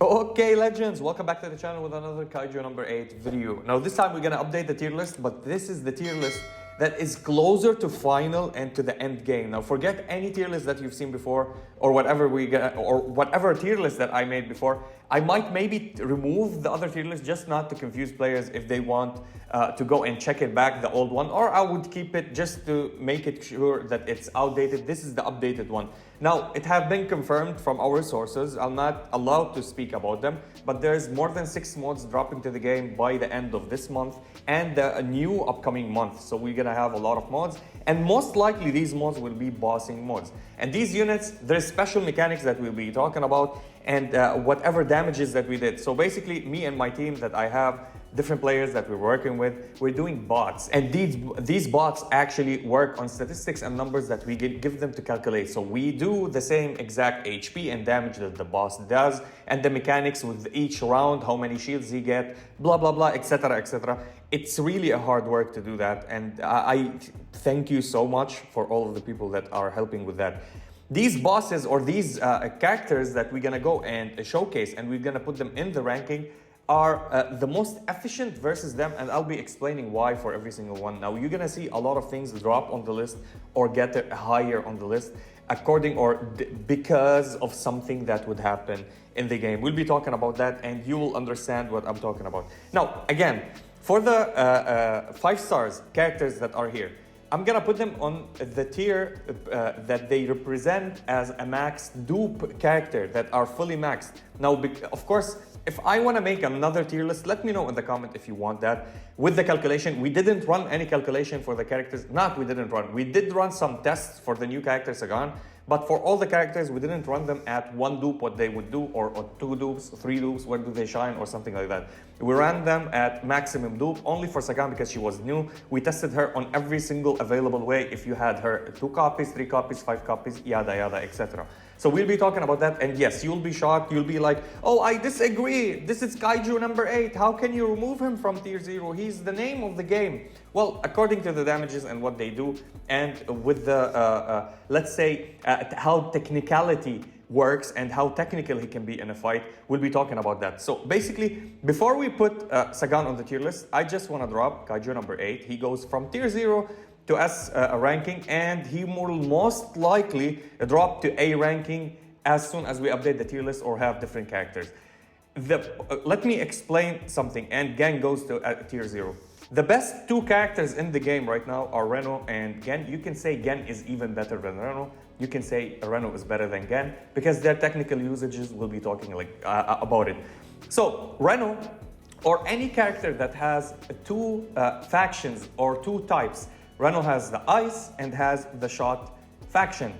Okay, legends, welcome back to the channel with another Kaiju number 8 video. Now this time we're gonna update the tier list, but this is the tier list that is closer to final and to the end game. Now forget any tier list that you've seen before or whatever tier list that I made before. I might maybe remove the other tier list just not to confuse players if they want to go and check it back, the old one, or I would keep it just to make it sure that it's outdated. This is the updated one. Now, it have been confirmed from our sources. I'm not allowed to speak about them, but there's more than 6 mods dropping to the game by the end of this month and a new upcoming month. So we're gonna have a lot of mods, and most likely these mods will be bossing mods. And these units, there's special mechanics that we'll be talking about and whatever damages that we did. So basically, me and my team that I have, different players that we're working with, we're doing bots. And these bots actually work on statistics and numbers that we give them to calculate. So we do the same exact HP and damage that the boss does, and the mechanics with each round, how many shields he get, blah, blah, blah, etc., etc. It's really a hard work to do that. And I thank you so much for all of the people that are helping with that. These bosses or these characters that we're gonna go and showcase and we're gonna put them in the ranking are the most efficient versus them, and I'll be explaining why for every single one. Now, you're gonna see a lot of things drop on the list or get higher on the list according because of something that would happen in the game. We'll be talking about that and you will understand what I'm talking about. Now, again, for the 5 stars characters that are here, I'm gonna put them on the tier that they represent as a max dupe character that are fully maxed. Now, of course, if I want to make another tier list, let me know in the comment if you want that. With the calculation, we didn't run any calculation for the characters. We didn't run. We did run some tests for the new character Sagan, but for all the characters, we didn't run them at 1 dupe, what they would do, or 2 dupes, 3 dupes, where do they shine, or something like that. We ran them at maximum dupe, only for Sagan because she was new. We tested her on every single available way. If you had her 2 copies, 3 copies, 5 copies, yada, yada, etc. So we'll be talking about that, and yes, you'll be shocked. You'll be like, oh, I disagree. This is Kaiju number 8. How can you remove him from tier 0? He's the name of the game. Well, according to the damages and what they do, and with the, let's say, how technicality works and how technical he can be in a fight, we'll be talking about that. So basically, before we put Sagan on the tier list, I just want to drop Kaiju number 8. He goes from tier 0 to S ranking, and he will most likely drop to A ranking as soon as we update the tier list or have different characters. Let me explain something, and Gen goes to tier 0. The best 2 characters in the game right now are Reno and Gen. You can say Gen is even better than Reno. You can say Reno is better than Gen because their technical usages will be talking about it. So Reno, or any character that has 2 factions or 2 types, Reno has the ice and has the shot faction.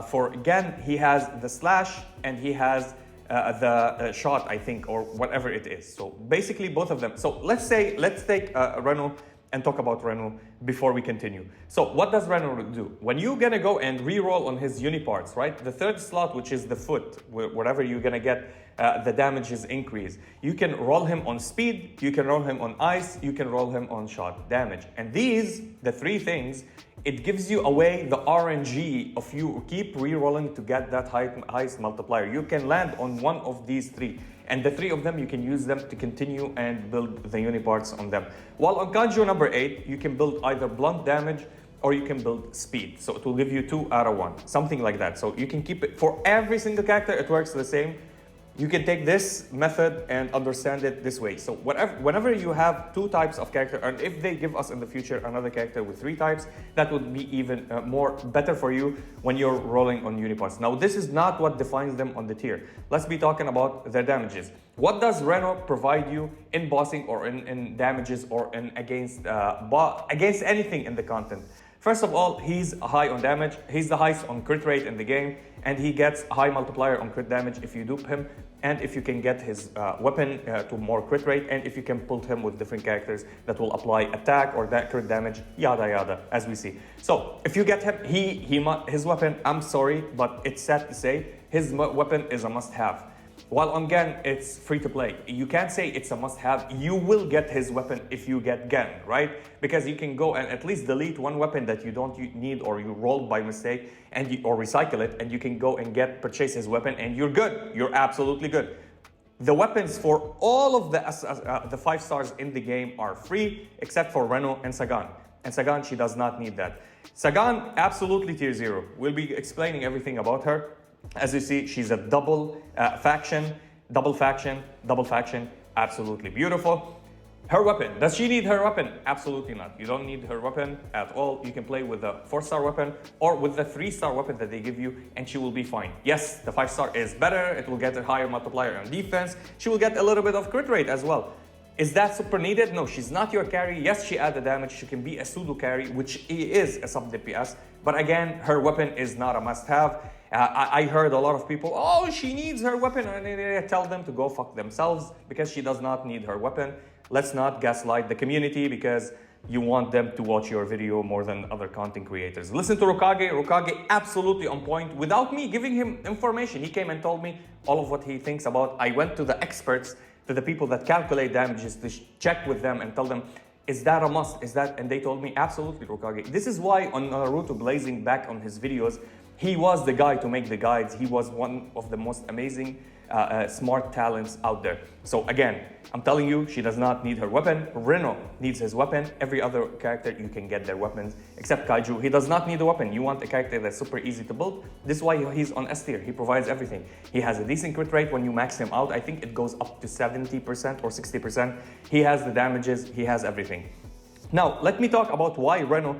For Gen, he has the slash and he has the shot, I think, or whatever it is. So basically both of them. So let's take Reno and talk about Reno before we continue. So what does Reno do? When you're gonna go and re-roll on his uniparts, right? The 3rd slot, which is the foot, wherever you're gonna get the damages increase. You can roll him on speed, you can roll him on ice, you can roll him on shot damage. And these, the 3 things, it gives you away the RNG of you keep re-rolling to get that highest multiplier. You can land on one of these 3. And the 3 of them, you can use them to continue and build the uniparts on them. While on Kaiju number 8, you can build either blunt damage or you can build speed. So it will give you 2 out of 1, something like that. So you can keep it for every single character, it works the same. You can take this method and understand it this way. So whenever you have 2 types of character, and if they give us in the future another character with 3 types, that would be even better for you when you're rolling on uniparts. Now, this is not what defines them on the tier. Let's be talking about their damages. What does Reno provide you in bossing or in damages or against anything in the content? First of all, he's high on damage. He's the highest on crit rate in the game, and he gets a high multiplier on crit damage if you dupe him, and if you can get his weapon to more crit rate, and if you can pull him with different characters that will apply attack or that crit damage, yada yada, as we see. So if you get him, his weapon, I'm sorry, but it's sad to say, his weapon is a must-have. While on Gen, it's free to play. You can't say it's a must-have. You will get his weapon if you get Gen, right? Because you can go and at least delete one weapon that you don't need or you rolled by mistake or recycle it, and you can go and purchase his weapon, and you're good. You're absolutely good. The weapons for all of the 5 stars in the game are free, except for Reno and Sagan. And Sagan, she does not need that. Sagan, absolutely tier 0. We'll be explaining everything about her. As you see, she's a double faction, absolutely beautiful. Her weapon, does she need her weapon? Absolutely not. You don't need her weapon at all. You can play with the 4-star weapon or with the 3-star weapon that they give you, and she will be fine. Yes, the 5-star is better. It will get a higher multiplier on defense. She will get a little bit of crit rate as well. Is that super needed? No, she's not your carry. Yes, she added damage. She can be a pseudo carry, which is a sub DPS. But again, her weapon is not a must-have. I heard a lot of people, oh, she needs her weapon. And I tell them to go fuck themselves because she does not need her weapon. Let's not gaslight the community because you want them to watch your video more than other content creators. Listen to Rokage. Rokage absolutely on point. Without me giving him information, he came and told me all of what he thinks about. I went to the experts, to the people that calculate damages, to check with them and tell them, is that a must? Is that? And they told me, absolutely, Rokage. This is why on Naruto Blazing back on his videos, he was the guy to make the guides. He was one of the most amazing, smart talents out there. So again, I'm telling you, she does not need her weapon. Reno needs his weapon. Every other character, you can get their weapons, except Kaiju. He does not need a weapon. You want a character that's super easy to build. This is why he's on S tier. He provides everything. He has a decent crit rate when you max him out. I think it goes up to 70% or 60%. He has the damages. He has everything. Now, let me talk about why Reno.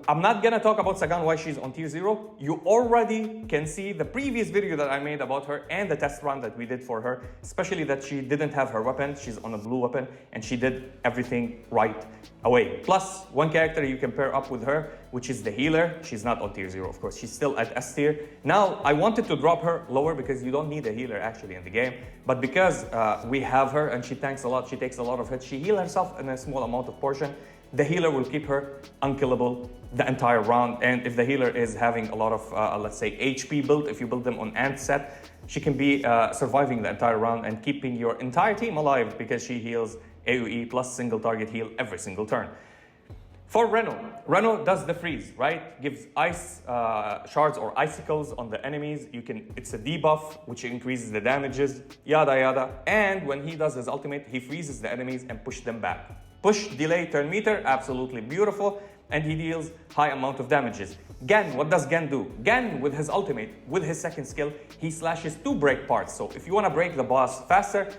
I'm not gonna talk about Sagan, why she's on tier 0. You already can see the previous video that I made about her and the test run that we did for her, especially that she didn't have her weapon. She's on a blue weapon and she did everything right away. Plus, one character you can pair up with her, which is the healer. She's not on tier 0, of course. She's still at S tier. Now, I wanted to drop her lower because you don't need a healer actually in the game. But because we have her and she tanks a lot, she takes a lot of hits, she heals herself in a small amount of portion. The healer will keep her unkillable the entire round. And if the healer is having a lot of, let's say, HP build, if you build them on Ant set, she can be surviving the entire round and keeping your entire team alive because she heals AoE plus single target heal every single turn. For Reno does the freeze, right? Gives ice shards or icicles on the enemies. It's a debuff, which increases the damages, yada yada. And when he does his ultimate, he freezes the enemies and pushes them back. Push, delay, turn meter, absolutely beautiful. And he deals high amount of damages. Gen, what does Gen do? Gen, with his ultimate, with his second skill, he slashes 2 break parts. So if you want to break the boss faster,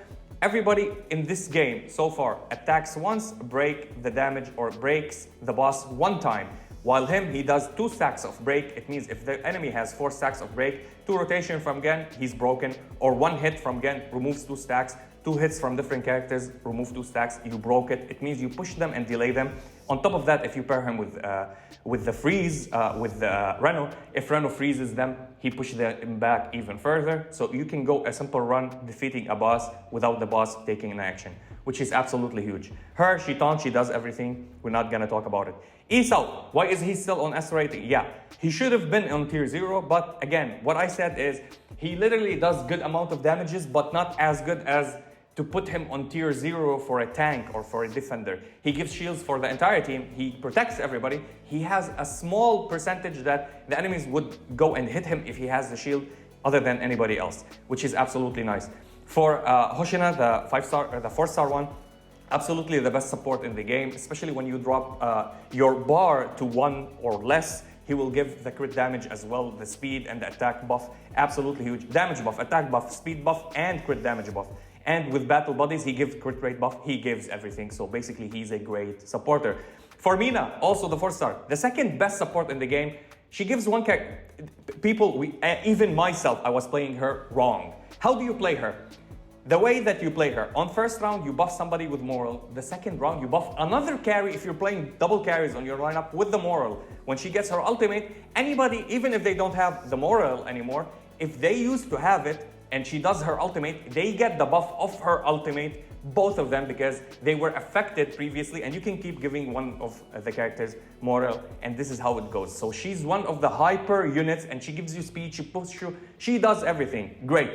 everybody in this game so far attacks once, break the damage, or breaks the boss 1 time. While he does 2 stacks of break. It means if the enemy has 4 stacks of break, 2 rotation from Gen, he's broken. Or 1 hit from Gen removes 2 stacks. 2 hits from different characters, remove 2 stacks, you broke it. It means you push them and delay them. On top of that, if you pair him with the freeze, with Reno, if Reno freezes them, he pushes them back even further. So you can go a simple run defeating a boss without the boss taking an action, which is absolutely huge. Her, she taunts, she does everything. We're not gonna talk about it. Esau, why is he still on S rating? Yeah, he should have been on tier 0, but again, what I said is he literally does good amount of damages, but not as good as to put him on tier 0 for a tank or for a defender. He gives shields for the entire team. He protects everybody. He has a small percentage that the enemies would go and hit him if he has the shield other than anybody else, which is absolutely nice. For Hoshina, the 5-star or the 4-star one, absolutely the best support in the game, especially when you drop your bar to 1 or less. He will give the crit damage as well, the speed and the attack buff. Absolutely huge. Damage buff, attack buff, speed buff, and crit damage buff. And with battle buddies, he gives crit rate buff. He gives everything. So basically, he's a great supporter. For Mina, also the 4-star, the second best support in the game. She gives one character. People, even myself, I was playing her wrong. How do you play her? The way that you play her, on first round, you buff somebody with moral. The second round, you buff another carry if you're playing double carries on your lineup with the moral. When she gets her ultimate, anybody, even if they don't have the moral anymore, if they used to have it, and she does her ultimate, they get the buff of her ultimate, both of them, because they were affected previously, and you can keep giving one of the characters moral, and this is how it goes. So she's one of the hyper units, and she gives you speed, she pushes you, she does everything. Great.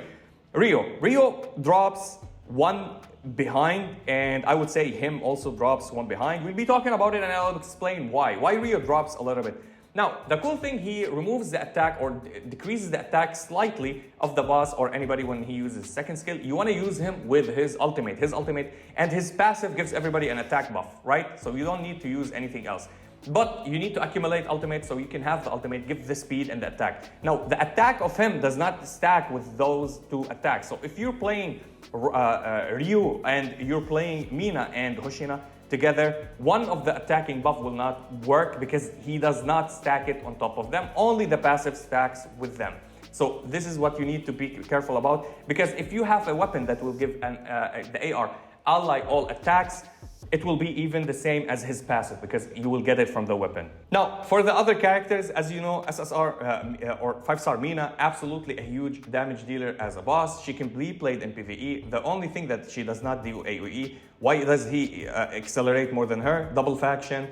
Rio drops 1 behind, and I would say him also drops 1 behind. We'll be talking about it, and I'll explain why. Why Rio drops a little bit. Now, the cool thing, he removes the attack or decreases the attack slightly of the boss or anybody when he uses second skill. You want to use him with his ultimate. His ultimate and his passive gives everybody an attack buff, right? So you don't need to use anything else. But you need to accumulate ultimate so you can have the ultimate, give the speed and the attack. Now, the attack of him does not stack with those two attacks. So if you're playing Ryu and you're playing Mina and Hoshina together, one of the attacking buff will not work because he does not stack it on top of them. Only the passive stacks with them. So this is what you need to be careful about, because if you have a weapon that will give the AR ally all attacks, it will be even the same as his passive because you will get it from the weapon. Now, for the other characters, as you know, SSR or 5-star Mina, absolutely a huge damage dealer as a boss. She can be played in PvE. The only thing that she does not do AoE. Why does he accelerate more than her? Double faction,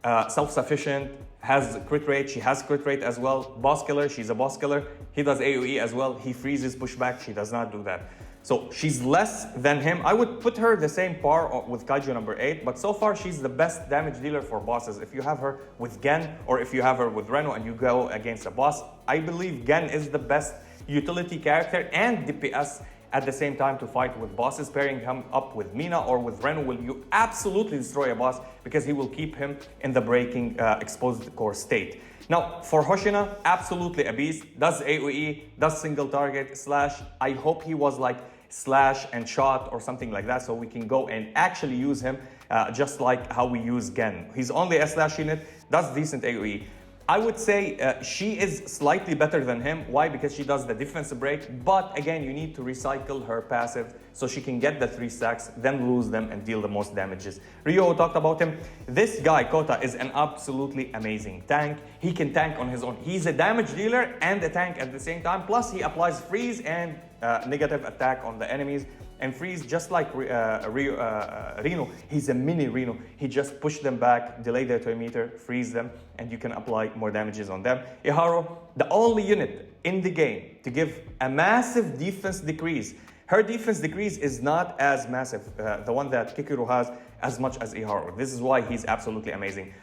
self-sufficient, has crit rate. She has crit rate as well. Boss killer, she's a boss killer. He does AoE as well. He freezes pushback. She does not do that. So she's less than him. I would put her the same par with Kaiju number 8, but so far she's the best damage dealer for bosses. If you have her with Gen or if you have her with Reno and you go against a boss, I believe Gen is the best utility character and DPS at the same time to fight with bosses. Pairing him up with Mina or with Reno will you absolutely destroy a boss because he will keep him in the breaking exposed core state. Now, for Hoshina, absolutely a beast. Does AoE, does single target, slash. I hope he was like slash and shot or something like that so we can go and actually use him just like how we use Gen. He's only a slash unit, does decent AoE. I would say she is slightly better than him. Why? Because she does the defensive break, but again, you need to recycle her passive so she can get the 3 stacks, then lose them and deal the most damages. Ryo talked about him. This guy, Kota, is an absolutely amazing tank. He can tank on his own. He's a damage dealer and a tank at the same time. Plus, he applies freeze and negative attack on the enemies. And freeze, just like Reno, he's a mini Reno. He just push them back, delay their 2 meter, freeze them, and you can apply more damages on them. Iharo, the only unit in the game to give a massive defense decrease. Her defense decrease is not as massive, the one that Kikuru has, as much as Iharo. This is why he's absolutely amazing.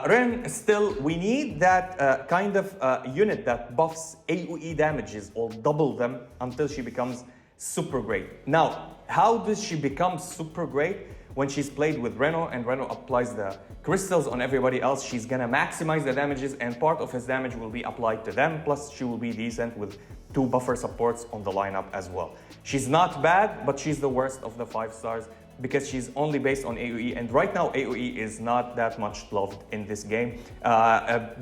Ren, still, we need that kind of unit that buffs AoE damages or double them until she becomes super great. Now, how does she become super great? When she's played with Reno and Reno applies the crystals on everybody else, she's gonna maximize the damages and part of his damage will be applied to them. Plus, she will be decent with 2 buffer supports on the lineup as well. She's not bad, but she's the worst of the 5 stars because she's only based on AoE. And right now, AoE is not that much loved in this game.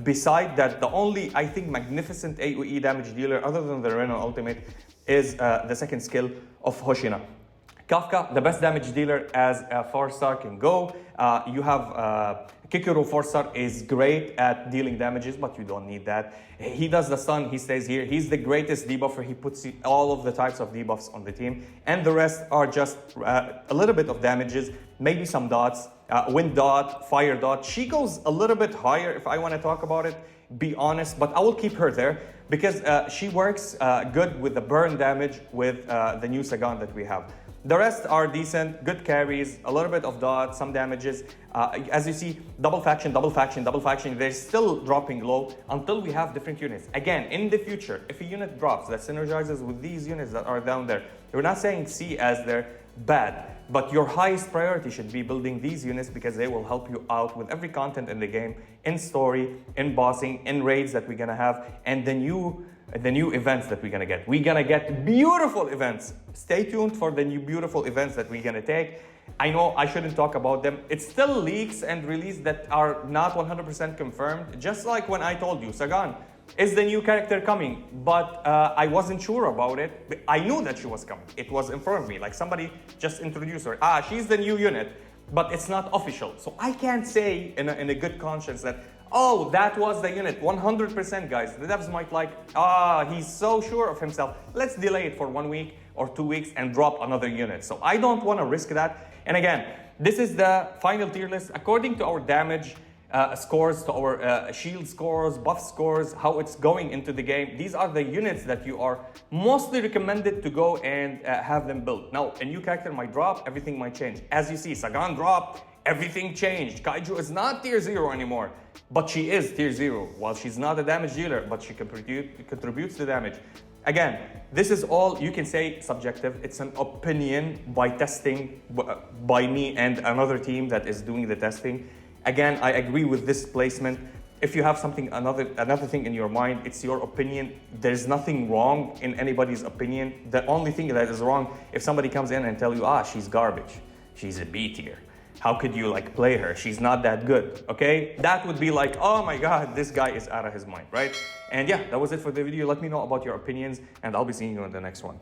Beside that, the only, I think, magnificent AoE damage dealer other than the Reno ultimate is the second skill of Hoshina. Kafka, the best damage dealer as a 4-star can go. You have Kikuru 4-star is great at dealing damages, but you don't need that. He does the stun, he stays here. He's the greatest debuffer. He puts all of the types of debuffs on the team. And the rest are just a little bit of damages, maybe some dots, wind dot, fire dot. She goes a little bit higher if I want to talk about it, be honest, but I will keep her there because she works good with the burn damage with the new Sagan that we have. The rest are decent, good carries, a little bit of dot, some damages. As you see, double faction, double faction, double faction, they're still dropping low until we have different units. Again, in the future, if a unit drops that synergizes with these units that are down there, we're not saying C as they're bad, but your highest priority should be building these units because they will help you out with every content in the game, in story, in bossing, in raids that we're gonna have, and the new events that we're gonna get. We're gonna get beautiful events. Stay tuned for the new beautiful events that we're gonna take. I know I shouldn't talk about them. It's still leaks and release that are not 100% confirmed. Just like when I told you, Sagan is the new character coming, but I wasn't sure about it. I knew that she was coming. It was informed me, like somebody just introduced her. She's the new unit, but it's not official. So I can't say in a good conscience that, oh, that was the unit, 100% guys. The devs might like, he's so sure of himself. Let's delay it for 1 week or 2 weeks and drop another unit. So I don't want to risk that. And again, this is the final tier list according to our damage scores, to our shield scores, buff scores, how it's going into the game. These are the units that you are mostly recommended to go and have them built. Now, a new character might drop, everything might change. As you see, Sagan dropped, Everything changed. Kaiju is not tier 0 anymore, but she is tier 0. While she's not a damage dealer, but she contributes to damage. Again, this is all, you can say, subjective. It's an opinion by testing by me and another team that is doing the testing. Again, I agree with this placement. If you have something, another thing in your mind, it's your opinion. There's nothing wrong in anybody's opinion. The only thing that is wrong, if somebody comes in and tell you, she's garbage, she's a B tier. How could you like play her? She's not that good, okay? That would be like, oh my God, this guy is out of his mind, right? And yeah, that was it for the video. Let me know about your opinions and I'll be seeing you in the next one.